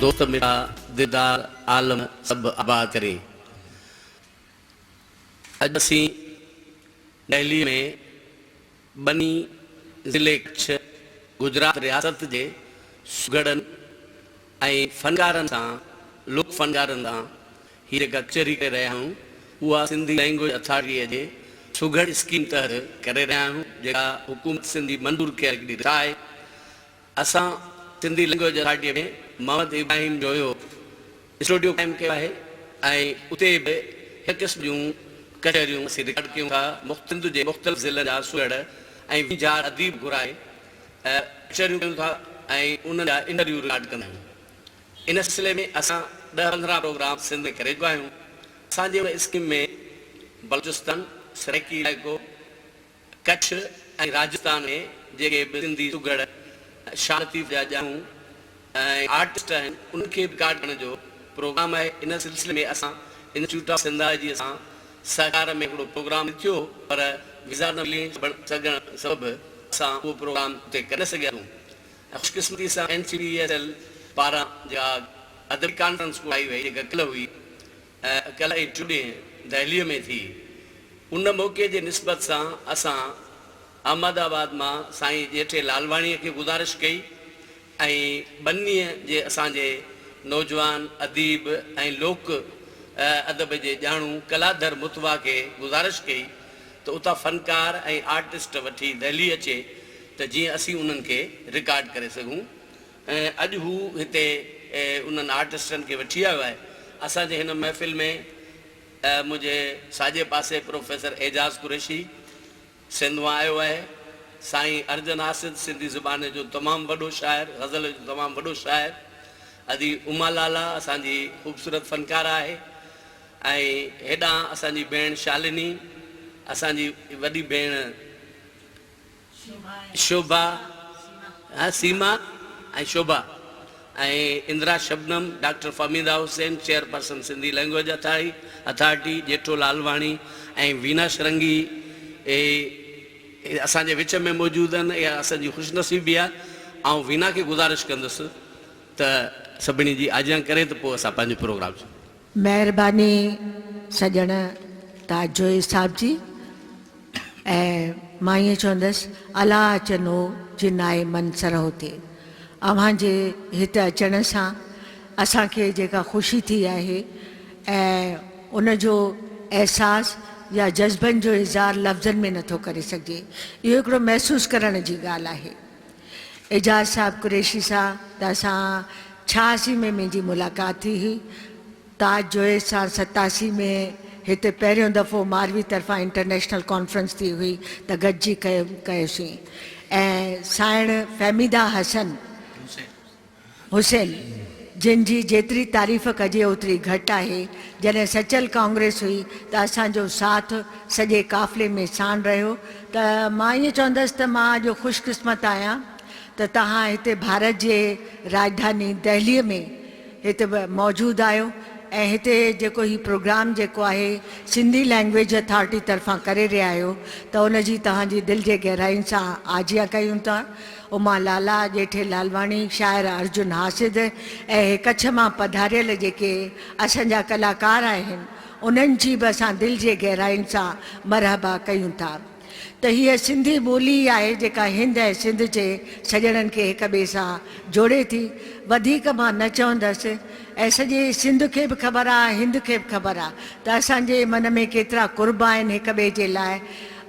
दोस्त मिला दिलदार आलम सब आबाद करे। अज असी दिल्ली में बनी ज़िले कच्छ गुजरात रियासत के सुगड़न ऐं फनकारन सां लोक फनकारन सां ही जेका कचहरी करे रहिया आहियूं उहा सिंधी लैंग्वेज अथॉरिटीअ जे सुगड़ स्कीम तहत करे रहिया आहियूं, जेका हुकूमत सिंधी मंज़ूर कयल हिकिड़ी आहे। असां सिंधी लैंग्वेज अथॉरिटीअ में मोहम्मद इब्राहिम जो स्टूडियो काइम कयो आहे ऐं उते बि हिकु क़िस्म जूं कचहरियूं असीं रिकॉर्ड कयूं था। मुख़्तलिफ़ ज़िलनि जा सुगड़ ऐं 20 अदीब घुराए कचहरियूं कयूं था ऐं उन्हनि जा इंटरव्यू रिकॉर्ड कंदा आहियूं। इन सिलसिले में असां 10-15 प्रोग्राम सिंध में करे चुका आहियूं। असांजे उन स्कीम में बलूचिस्तान, सराइकी इलाइक़ो, कच्छ ऐं राजस्थान में जेके बि सिंधी सुगड़ शालतीफ़ जा ॼाऊं ऐं आर्टिस्ट आहिनि उनखे रिकॉर्ड करण जो प्रोग्राम आहे। इन सिलसिले में असां इंस्टीट्यूट ऑफ सिंधालॉजी सां सहकार में हिकिड़ो प्रोग्राम थियो, पर वीज़ा न मिली सघण सबबि असां उहो प्रोग्राम उते करे सघियासीं। ख़ुशकिस्मती सां NCBSL पारां जेका अदबी कॉन्फ्रेंस कराई वई, जेका कल्ह ऐं टुडे दिल्लीअ में थी, उन मौक़े जे निस्बत सां असां अहमदाबाद मां साईं जेठे लालवाणीअ खे गुज़ारिश कई ऐं बन्नीअ जे असांजे नौजवान अदीब ऐं लोक अदब जे ॼाणू कलाधर मुतवा खे गुज़ारिश कई त उतां फ़नकार ऐं आर्टिस्ट वठी दिल्ली अचे त जीअं असीं उन्हनि खे रिकॉर्ड करे सघूं। ऐं अॼु हू हिते उन्हनि आर्टिस्टनि खे वठी आयो आहे। असांजे हिन महफ़िल में मुंहिंजे साॼे पासे प्रोफेसर एजाज़ कुरैशी सिंध मां आयो आहे। साईं अर्जन आसिद सिंधी ज़ुबान जो तमामु वॾो शाइर, ग़ज़ल जो तमामु वॾो शाइर। अदी उमा लाला असांजी ख़ूबसूरत फ़नकार आहे ऐं हेॾां असांजी भेण शालिनी, असांजी वॾी भेण शोभा, सीमा ऐं शोभा ऐं Indira Shabnam, doctor Fahmida Hussain chairperson Sindhi language authority, Jetho Lalwani ऐं वीना शरंगी असांजे विच में मौजूदु आहिनि। इहा असांजी ख़ुशनसीबी आहे। ऐं वीना खे गुज़ारिश कंदुसि त सभिनी जी आजियां करे त पोइ असां पंहिंजो प्रोग्राम। महिरबानी सॼण ताजोए साहिब जी। ऐं मां ईअं चवंदसि अला अचनो जिनाए मनसर होते। अव्हां जे हिते अचण सां असांखे जेका ख़ुशी थी आहे ऐं उनजो अहसासु या जज़्बनि जो इज़हार लफ़्ज़नि में नथो करे सघिजे। इहो हिकिड़ो महसूसु करण जी ॻाल्हि आहे। एजाज़ साहिब कुरैशी सां त असां 86 में मुंहिंजी मुलाक़ात थी हुई। ताज जोए सां 87 में हिते पहिरियों दफ़ो मारवी तरफ़ां इंटरनेशनल कॉन्फ्रेंस थी हुई त गॾिजी कयोसीं। ऐं साइण फहमीदा हसन हुसैन जिन जी जेतिरी तारीफ़ कजे ओतिरी घटि आहे। जॾहिं सचल कांग्रेस हुई त असांजो साथ सॼे काफ़िले में साण रहियो। त मां ईअं चवंदसि त मां अॼु ख़ुशकिस्मत आहियां त तव्हां हिते भारत जे राजधानी दिल्लीअ में हिते मौजूदु आहियो ऐं हिते जेको ही प्रोग्राम जेको आहे सिंधी लैंग्वेज अथॉरिटी तरफ़ां करे रहिया आहियो त उनजी तव्हांजी दिलि जे गहराइनि सां आजियां कयूं था। उमा लाला, जेठे लालवाणी, शाइर अर्जुन हासिद ऐं कच्छ मां पधारियल जेके असांजा कलाकार आहिनि उन्हनि जी बि असां दिलि जे गहराइनि सां मरहबा कयूं था। त हीअ सिंधी ॿोली आहे जेका हिंद ऐं सिंध जे सॼणनि खे हिक ॿिए सां जोड़े थी। वधीक मां न चवंदसि ऐं सॼे सिंध खे बि ख़बर आहे, हिंद खे बि ख़बर आहे त असांजे मन में केतिरा कुर्ब आहिनि हिक ॿिए जे लाइ।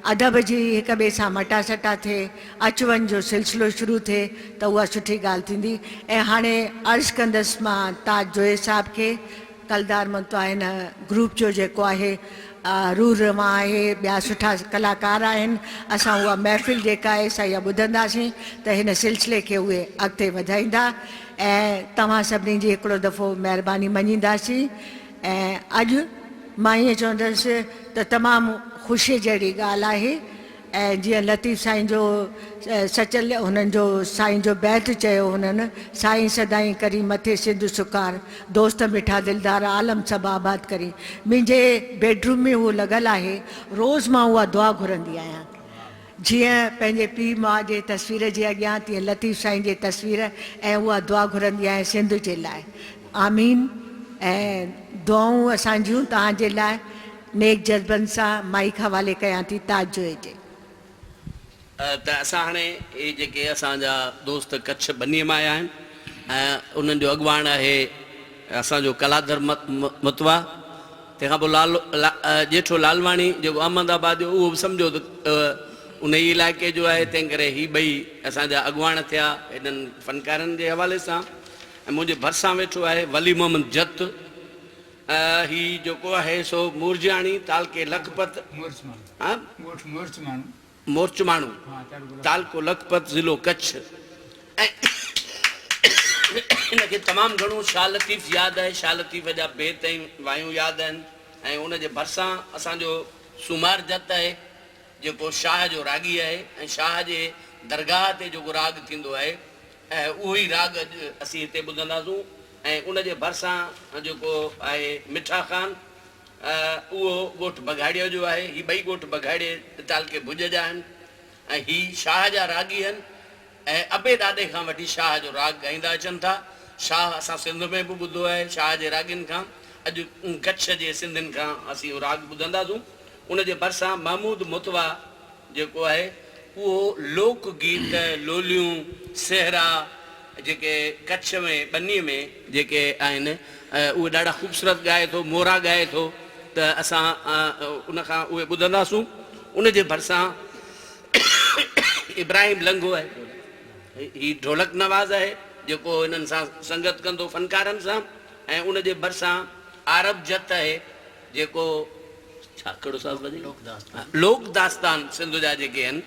अदब जी हिक ॿिए सां मटासटा थिए, अचु वञ जो सिलसिलो शुरू थिए त उहा सुठी ॻाल्हि थींदी। ऐं हाणे अर्ज़ु कंदसि मां ताज जोए साहिब खे, कलदार मंतो आहे हिन ग्रुप जो जेको आहे रूर रवा आहे, ॿिया सुठा कलाकार आहिनि। असां उहा महफ़िल जेका आहे असां इहा ॿुधंदासीं त हिन सिलसिले खे उहे अॻिते वधाईंदा ऐं तव्हां सभिनी जी हिकिड़ो दफ़ो महिरबानी मञींदासीं। ऐं अॼु मां ईअं चवंदसि त तमामु ख़ुशी जहिड़ी ॻाल्हि आहे। ऐं जीअं लतीफ़ साईं जो सचल हुननि जो साईं जो बैत चयो हुननि, साईं सदाईं करी मथे सिंध सुकार, दोस्त मिठा दिलदार आलम सभु आबाद करी। मुंहिंजे बेडरूम में उहो लॻल आहे, रोज़ मां उहा दुआ घुरंदी आहियां। जीअं पंहिंजे पीउ माउ जे तस्वीर जे अॻियां तीअं लतीफ़ साईं जे तस्वीर ऐं उहा दुआ घुरंदी आहियां सिंध जे लाइ। आमीन। ऐं दुआऊं असांजियूं तव्हांजे लाइ नेक जज़्बनि सां माइक हवाले कयां थी ताज जोए जे। त असां हाणे इहे जेके असांजा दोस्त कच्छ बनीअ मां आया आहिनि ऐं उन्हनि जो अॻुवान आहे असांजो कलाधर मतवा, तंहिंखां पोइ जेठो लालवाणी जेको अहमदाबाद जो, उहो बि सम्झो त उन ई इलाइक़े जो आहे, तंहिं करे ही ॿई असांजा अॻुवान थिया हिननि फ़नकारनि जे हवाले सां। ऐं मुंहिंजे भरिसां वेठो आहे वली मोहम्मद जत, ही जेको आहे सो मुरजाणी तालके लखपत मोर्च माण्हू तालको लखपत ज़िलो कच्छ। ऐं हिनखे तमामु घणो शाह लतीफ़ यादि आहे, शाह लतीफ़ जा बेत ऐं वायूं यादि आहिनि। ऐं उनजे भरिसां असांजो सुमार जत आहे जेको शाह जो रागी आहे, ऐं शाह जे दरगाह ते जेको राग थींदो आहे ऐं उहो ई राग अॼु असीं हिते ॿुधंदासीं। ऐं उनजे भरिसां जेको आहे मिठा ख़ान, उहो ॻोठ बघाड़ीअ जो आहे। ही ॿई ॻोठ बघाड़े तालके भुज जा आहिनि ऐं ही शाह जा रागी आहिनि। ऐं अबे ॾाॾे खां वठी शाह जो राग ॻाईंदा अचनि था। शाह असां सिंध में बि ॿुधो आहे शाह जे रागिनि खां, अॼु कच्छ जे सिंधियुनि खां असीं उहो राग ॿुधंदासीं। उनजे भरिसां महमूद मुतवा जेको आहे उहो लोक गीत लोलियूं सेहरा जेके कच्छ में बनीअ में जेके आहिनि उहे ॾाढा ख़ूबसूरत ॻाए थो, मोरा ॻाए थो, त असां उनखां उहे ॿुधंदासीं। उनजे भरिसां इब्राहिम लंघो आहे, ही ढोलक नवाज़ आहे जेको हिननि सां संगत कंदो फ़नकारनि सां। ऐं उनजे भरिसां आरब जत आहे जेको छा कहिड़ो साज़ वॼे लोक दास्तान सिंध जा जेके आहिनि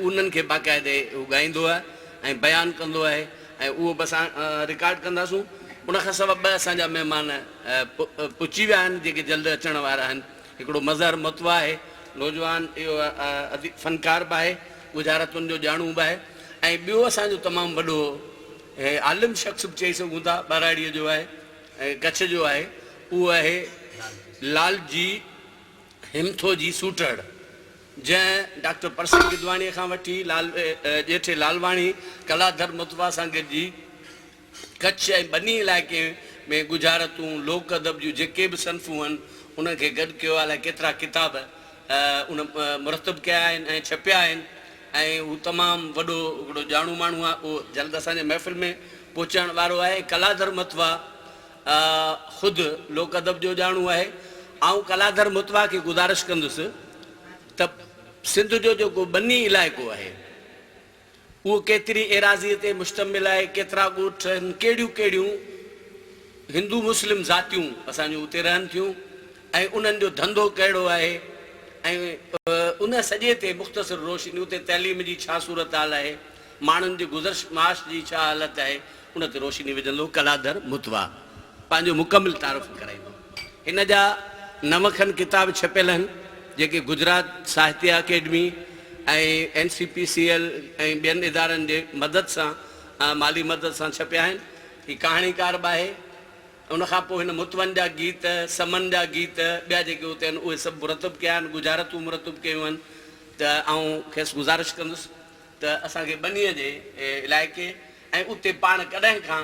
उन्हनि खे बाक़ाइदे हू ॻाईंदो आहे ऐं बयानु कंदो आहे। ऐं उहो बि असां रिकॉर्ड कंदासूं। उनखां सवाइ ॿ असांजा महिमान पुची विया आहिनि जेके जल्द अचण वारा आहिनि। हिकिड़ो मज़हर मुतवा आहे, नौजवान इहो फ़नकार बि आहे, गुजारतुनि जो ॼाणू बि आहे। ऐं ॿियो असांजो तमामु वॾो आलिम शख़्स बि चई सघूं था, ॿाराड़ीअ जो आहे ऐं कच्छ जो आहे, उहो आहे लाल जी हिमथो जी सूटड़, जंहिं डॉक्टर परसिक गिदवाणीअ खां वठी ॼेठे लालवाणी कलाधर मुतवा सां गॾिजी कच्छ ऐं बनी इलाइक़े में गुजारतूं लोक अदब जूं जेके बि सनफ़ूं आहिनि उनखे गॾु कयो आहे। अलाए केतिरा किताब उन मुरतब कया आहिनि ऐं छपिया आहिनि। ऐं हू तमामु वॾो हिकिड़ो ॼाणू माण्हू आहे, उहो जल्द असांजे महफ़िल में पहुचण वारो आहे। कलाधर मुतवा ख़ुदि लोक अदब जो ॼाणू आहे। ऐं कलाधर मुतवा खे गुज़ारिश कंदुसि त सिंध जो जेको बनी इलाइक़ो आहे उहो केतिरी एराज़ीअ ते मुश्तमिल आहे, केतिरा ॻोठ आहिनि, कहिड़ियूं कहिड़ियूं हिंदू मुस्लिम ज़ातियूं असांजूं उते रहनि थियूं ऐं उन्हनि जो धंधो कहिड़ो आहे ऐं उन सॼे ते मुख़्तसिर रोशनी उते तइलीम जी छा सूरत हाल आहे, माण्हुनि जी गुज़रिश माश जी छा हालत आहे, उन ते रोशनी विझंदो कलाधर मुतवा, पंहिंजो मुकमिल तारीफ़ कराईंदो। हिन जा 9 खनि किताब छपियल आहिनि जेके गुजरात साहित्य अकेडमी ऐं NCPCL ऐं ॿियनि इदारनि जे मदद सां माली मदद सां छपिया आहिनि। हीअ कहाणीकार बि आहे। उनखां पोइ हिन मुतवनि जा गीत, समन जा गीत, ॿिया जेके उते आहिनि उहे सभु मुरतब कया आहिनि, गुजारतूं मुरतब कयूं आहिनि। त आउं खेसि गुज़ारिश कंदुसि त असांखे बनीअ जे इलाइक़े ऐं उते पाण कॾहिं खां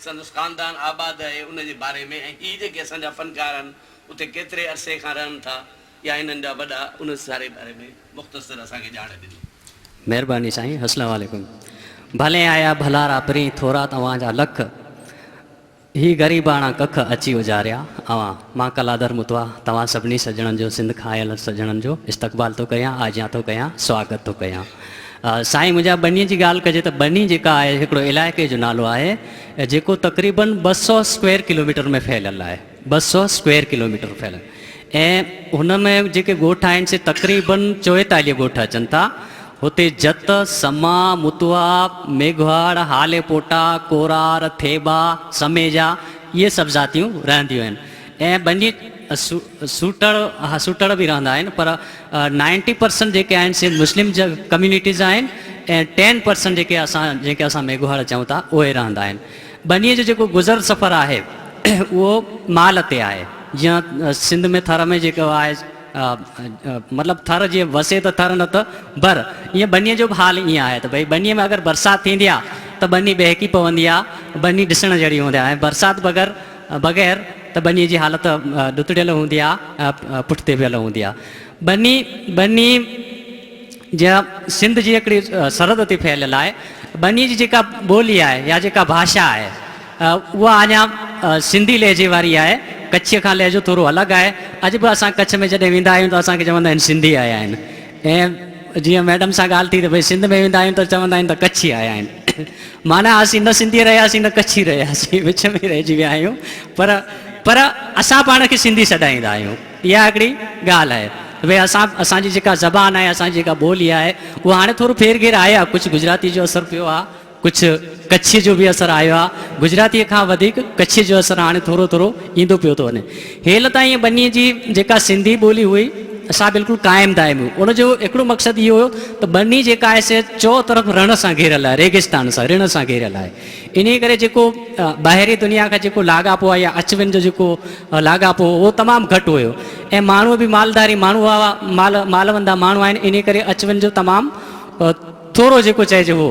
संदसि ख़ानदान आबाद आहे उनजे बारे में, ऐं हीअ जेके असांजा फ़नकार आहिनि उते केतिरे अरसे खां रहनि था या हिननि जा वॾा, उन सारे बारे में मुख़्तसिर असांखे ॼाण ॾिनी। महिरबानी साईं। अस्सलाम वालेकुम। भले आया भलारा परी थोरा तव्हांजा लख, ही ग़रीबाणा कख अची उजारिया अवां। मां कलाधर मुतवा तव्हां सभिनी सजणनि जो, सिंध खां आयल सजणनि जो इस्तक़बाल थो कयां, आजियां थो कयां, स्वागत थो कयां। साईं मुंहिंजा बनीअ जी ॻाल्हि कजे त बनी जेका आहे हिकिड़ो इलाइक़े जो नालो आहे जेको तक़रीबन 200 स्क्वायर किलोमीटर में फैलियल आहे। 200 स्क्वायर किलोमीटर फैलियल ऐं हुन में जेके ॻोठ आहिनि से तक़रीबन 44 ॻोठ अचनि था। हुते जत, समा, मुतवा, मेघवाड़, हाले पोटा, कोरार, थेबा, समेजा इहे सभु ज़ातियूं रहंदियूं आहिनि। ऐं बनी सूटड़ बि रहंदा आहिनि, पर 90% जेके आहिनि से मुस्लिम कम्यूनिटीज़ आहिनि ऐं 10% जेके असां मेघवाड़ चऊं था उहे रहंदा आहिनि। बनीअ जो जेको गुज़र सफ़र आहे उहो माल ते आहे। जीअं सिंध में थर में जेको आहे मतिलबु थर जीअं वसे त थर न त भर, ईअं बनीअ जो बि हाल ईअं आहे त भई बनीअ में अगरि बरसाति थींदी आहे त बनी बहकी पवंदी आहे, बनी ॾिसण जहिड़ी हूंदी आहे। ऐं बरसाति बग़ैर त बनीअ जी हालत ॾुतड़ियल हूंदी आहे, पुठिते वियल हूंदी आहे। बनी जीअं सिंध जी हिकिड़ी सरहद ते फैलियल आहे, बनीअ जी जेका ॿोली आहे या जेका भाषा आहे उहा अञा सिंधी लहजे वारी आहे, कच्छ खां लहजो थोरो अलॻि आहे। अॼु बि असां कच्छ में जॾहिं वेंदा आहियूं त असांखे चवंदा आहिनि सिंधी आया आहिनि, ऐं जीअं मैडम सां ॻाल्हि थी त भई सिंध में वेंदा आहियूं त चवंदा आहिनि त कच्छी आया आहिनि। माना असीं न सिंधी रहियासीं न कच्छी रहियासीं, विच में रहिजी विया आहियूं, पर असां पाण खे सिंधी सॾाईंदा आहियूं। इहा हिकिड़ी ॻाल्हि आहे भई असांजी जेका ज़बान आहे, असांजी जेका ॿोली आहे उहा हाणे थोरो फेर घेर आहे, कुझु गुजराती जो असरु पियो आहे, कुझु कच्छी जो बि असरु आयो आहे, गुजरातीअ खां वधीक कच्छी जो असरु हाणे थोरो थोरो ईंदो पियो थो वञे। हेल ताईं बनीअ जी जेका सिंधी ॿोली हुई असां बिल्कुलु क़ाइमु दाइमु हुई। उनजो हिकिड़ो मक़सदु इहो हुयो त बनी जेका आहे से चो तरफ़ रण सां घेरियल आहे, रेगिस्तान सां, ऋण सां घेरियल आहे। इन करे जेको ॿाहिरी दुनिया खां जेको लाॻापो आहे या अच वञ जो जेको लाॻापो उहो तमामु घटि हुयो, ऐं माण्हू बि मालदारी माण्हू हुआ, मालवंदा माण्हू आहिनि, इन करे अच वञ जो तमामु थोरो जेको चइजे हो।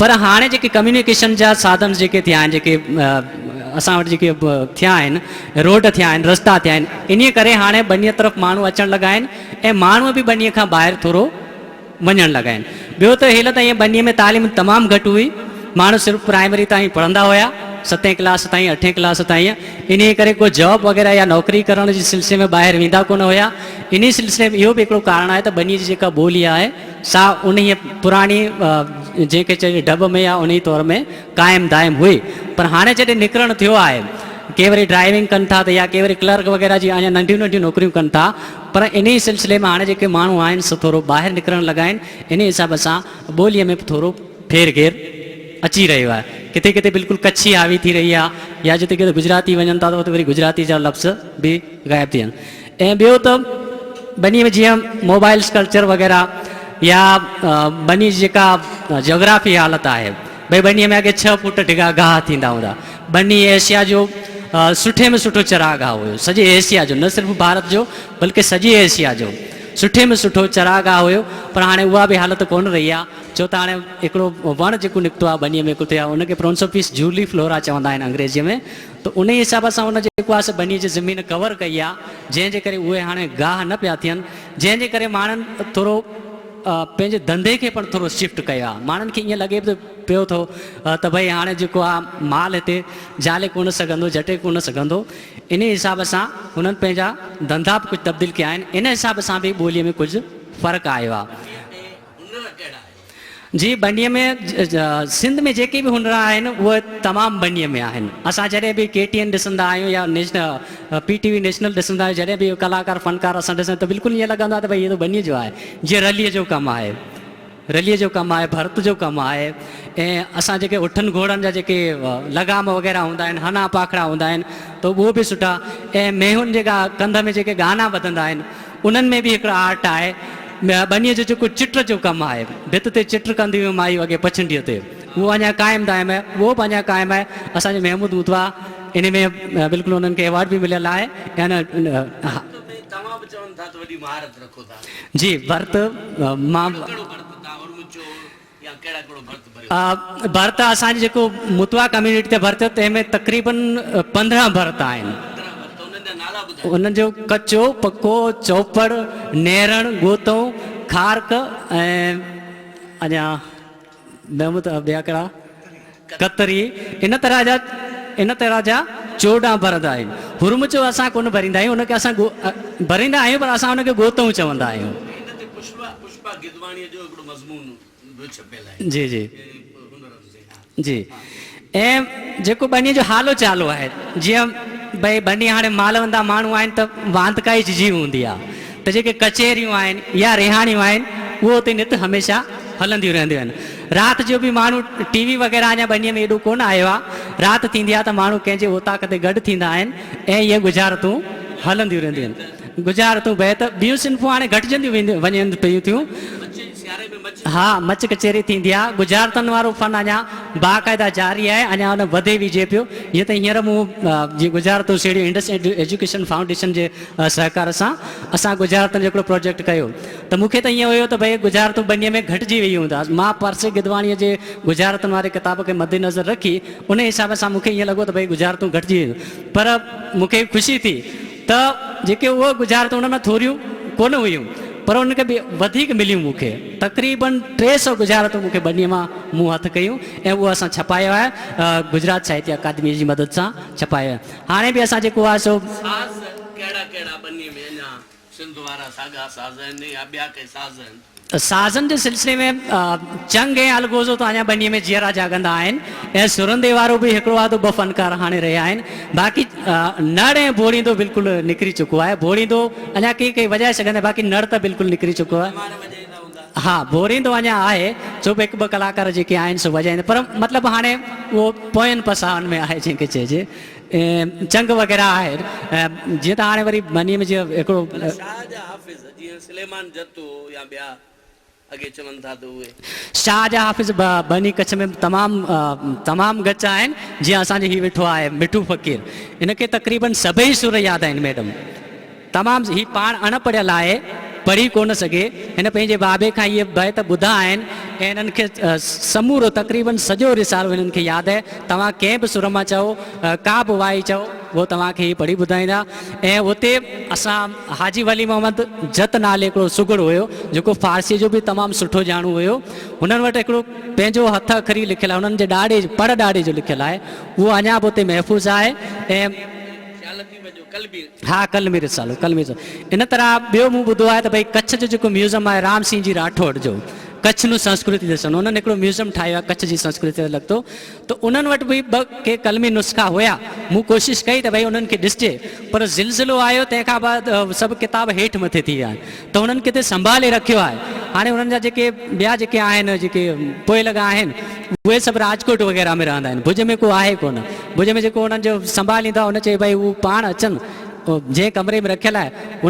पर हाणे जेके कम्युनिकेशन जा साधन जेके थिया आहिनि, जेके असां वटि जेके थिया आहिनि, रोड थिया आहिनि, रस्ता थिया आहिनि, इन करे हाणे बनीअ तरफ़ माण्हू अचणु लॻा आहिनि ऐं माण्हू बि बनीअ खां ॿाहिरि थोरो वञणु लॻा आहिनि। ॿियो त हेल ताईं बनीअ में तालीम तमामु घटि हुई, माण्हू सिर्फ़ु प्राइमरी ताईं पढ़ंदा हुया, 7 क्लास ताईं 8 क्लास ताईं, इन करे को जॉब वग़ैरह या नौकिरी करण जे सिलसिले में ॿाहिरि वेंदा कोन हुया। इन सिलसिले में इहो बि हिकिड़ो कारण आहे त बनीअ जी जेका ॿोली आहे सा उन पुराणी जंहिंखे चइजे डब में या उन तौर में क़ाइमु दाइमु हुई। पर हाणे जॾहिं निकिरणु थियो आहे, के वरी ड्राइविंग कनि था त या के वरी क्लर्क वग़ैरह जी अञा नंढियूं नंढियूं नौकरियूं कनि था, पर इन ई सिलसिले में हाणे जेके माण्हू आहिनि सो थोरो ॿाहिरि निकिरणु लॻा आहिनि। इन हिसाब सां ॿोलीअ में बि थोरो फेर घेर अची रहियो आहे। किथे किथे बिल्कुलु कच्छी हावी थी रही आहे, या जिते किथे गुजराती वञनि था त उते वरी गुजराती जा लफ़्ज़ बि ग़ाइबु थी वञनि। ऐं ॿियो त बनीअ में जीअं मोबाइल्स कल्चर वग़ैरह या बनी जी जेका जोग्राफी हालत आहे, भई बनीअ में अॻे 6 फुट ढिघा गाह थींदा हुआ। बनी एशिया जो सुठे में सुठो चरागाह हुयो, सॼे एशिया जो, न सिर्फ़ु भारत जो बल्कि सॼे एशिया जो सुठे में सुठो चरागाह हुयो। पर हाणे उहा बि हालत कोन रही आहे, छो त हाणे हिकिड़ो वणु जेको निकितो आहे बनीअ में किथे आहे, उनखे प्रोन्सोपिस जूली फ्लोरा चवंदा आहिनि अंग्रेजीअ में। त उन हिसाब सां उन जेको आहे बनीअ जी ज़मीन कवर कई आहे, जंहिंजे करे उहे हाणे गाह न पिया थियनि, जंहिंजे करे माण्हुनि थोरो पंहिंजे धंधे खे पण थोरो शिफ्ट कयो आहे। माण्हुनि खे ईअं लॻे पियो थो त भई हाणे जेको आहे माल हिते जाले कोन सघंदो, जटे कोन सघंदो, इन हिसाब सां हुननि पंहिंजा धंधा बि कुझु तब्दील कया आहिनि। इन हिसाब सां बि ॿोलीअ में कुझु फ़र्क़ु आयो आहे। जी, बनीअ में सिंध में जेके बि हुनर आहिनि उहे तमामु बनीअ में आहिनि। असां जॾहिं बि KTN ॾिसंदा आहियूं या PTV नेशनल ॾिसंदा आहियूं, जॾहिं बि कलाकार फ़नकार असां ॾिसंदा त बिल्कुलु ईअं लॻंदो आहे त भई इहो त बनीअ जो आहे। जीअं रलीअ जो कमु आहे, रलीअ जो कमु आहे, भर्त जो कमु आहे, ऐं असां जेके उठनि घोड़नि जा जेके लगाम वग़ैरह हूंदा आहिनि, हना पाखड़ा हूंदा आहिनि, त उहो बि सुठा। ऐं मेहुनि जेका कंध में जेके गाना ॿधंदा आहिनि, उन्हनि में बि हिकिड़ा आर्ट आहे। बनीअ जो जेको चिट जो कमु आहे, भित ते चिट कंदी हुयूं मायूं अॻे पछंडीअ ते, उहो अञा क़ाइमु दाइमु आहे, उहो बि अञा क़ाइमु आहे। असांजे महमूद उतवा इन में बिल्कुलु उन्हनि खे अवॉर्ड बि मिलियल आहे। जी, भर्त मां भर्त असांजे जेको मुतवा कम्यूनिटी ते भर्त, तंहिंमें तक़रीबन 15 भर्त आहिनि। उन्हनि जो कचो, पको, चौपड़, नेरण, गोतो, खारक ऐं अञा महमूद ॿिया कहिड़ा कतरी, इन तरह जा 14 भरंदा आहिनि। हुरमुचो असां कोन भरींदा आहियूं, उनखे असां भरींदा आहियूं, पर असां उनखे गोतो चवंदा आहियूं। जी जी जी। ऐं जेको बनीअ जो हालो चालो आहे, जीअं भई बनी हाणे मालवंदा माण्हू आहिनि त वांदकाई जी हूंदी आहे, त जेके कचहरियूं आहिनि या रिहाणियूं आहिनि उहो उते नित हमेशह हलंदियूं रहंदियूं आहिनि। राति जो बि माण्हू TV वग़ैरह अञा बनीअ में एॾो कोन आयो आहे, राति थींदी आहे त माण्हू कंहिंजे ओताक ते गॾु थींदा आहिनि ऐं इहे गुज़ारतूं हलंदियूं रहंदियूं आहिनि। गुज़ारतूं बहे त ॿियूं सिंफ़ूं हाणे घटिजंदियूं वञनि पियूं थियूं। सियारे में मच हाँ मच कचेरी थींदी आहे गुजरातनि वारो फन अञा बाक़ाइदा जारी आहे अञा हुन वधे विझे पियो हीअं त हींअर मूं जीअं गुजरात सीड़ी इंडस एजुकेशन फाउंडेशन जे सहकार सां असां गुजरात जो हिकिड़ो प्रोजेक्ट कयो त मूंखे त ईअं हुयो त भई गुजरात बनीअ में घटिजी वई हूंदा मां परसे गिदवाणीअ जे गुजरातनि वारे किताब खे मद्देनज़र रखी उन हिसाब सां मूंखे ईअं लॻो त भई गुजरातूं घटिजी वियूं पर मूंखे ख़ुशी थी त जेके उहे गुजरातूं उन में थोरियूं कोन हुयूं पर उनखे बि वधीक मिलियूं मूंखे तक़रीबन 300 गुजरातूं मूंखे बनीअ मां मूं हथु कयूं ऐं उहो असां छपायो आहे गुजरात साहित्य अकादमी जी मदद सां छपायो आहे हाणे बि असां जेको आहे सो साज़ कहिड़ा कहिड़ा बनीअ में अञा सिंध वारा साॻा साज़ आहिनि या ॿिया के साज़ आहिनि साज़नि जे सिलसिले में चंग ऐं अलगोज़ो त अञा बनीअ में जीअरा जाॻंदा आहिनि ऐं सुरंदे वारो बि हिकिड़ो आहे त ॿ फनकार हाणे रहिया आहिनि बाक़ी नड़ ऐं बोड़ींदो बिल्कुलु निकिरी चुको आहे बोड़ींदो अञा कई वॼाए सघंदा बाक़ी नड़ त बिल्कुलु निकिरी चुको आहे हा बोरींदो अञा आहे छो बि हिकु ॿ कलाकार जेके आहिनि सो वॼाईंदा पर मतिलबु हाणे उहो पोयनि पसाहनि में आहे जंहिंखे चइजे चंग वग़ैरह आहे जीअं त हाणे वरी बनीअ में जीअं हिकिड़ो शाह जा हाफ़िज़ जीअं सुलेमान जत्तो या ॿिया अॻे चवनि था त उहे शाह जा हाफ़िज़ बनी कच्छ में तमामु गच आहिनि जीअं असांजो हीउ वेठो आहे मिठू फ़क़ीर हिनखे तक़रीबन सभई सुर यादि आहिनि मैडम तमामु हीउ पाण अणपढ़ियल आहे पढ़ी कोन सघे हिन पंहिंजे बाबे खां इहे बैत ॿुधा आहिनि ऐं हिननि खे समूरो तक़रीबन सॼो रिसालो हिननि खे यादि आहे तव्हां कंहिं बि सुर मां चओ का बि वाई चओ उहो तव्हांखे हीअ पढ़ी ॿुधाईंदा ऐं हुते असां हाजी वली मोहम्मद जत नाले हिकिड़ो सुगड़ हुयो जेको फारसी जो बि तमामु सुठो ॼाणू हुयो हुननि वटि हिकिड़ो पंहिंजो हथ अखरी लिखियलु आहे हुननि जे ॾाढे पढ़ ॾाढे जो लिखियलु आहे उहो अञा बि हुते महफ़ूज़ आहे ऐं हा कलमी रिसालो इन तरह ॿियो मूं ॿुधो आहे त भई कच्छ जो जेको म्यूज़ियम आहे राम सिंह जी राठौड़ जो कच्छ नूं संस्कृति ॾिसणु उन्हनि हिकिड़ो म्यूज़ियम ठाहियो आहे कच्छ जी संस्कृति लॻंदो त उन्हनि वटि बि ॿ के कलमी नुस्ख़ा हुया मूं कोशिशि कई त भई उन्हनि खे ॾिसिजे पर ज़िलज़िलो आयो तंहिंखां बाद सभु किताब हेठि मथे थी विया आहिनि त उन्हनि किथे संभाले रखियो आहे हाणे उन्हनि जा जेके ॿिया जेके आहिनि जेके पोइ लॻा आहिनि उहे सभु राजकोट वग़ैरह में रहंदा आहिनि भुज में को आहे कोन भुज में जेको उन्हनि जो संभालींदा हुन चए भई उहे पाण अचनि जंहिं कमरे में रखियलु आहे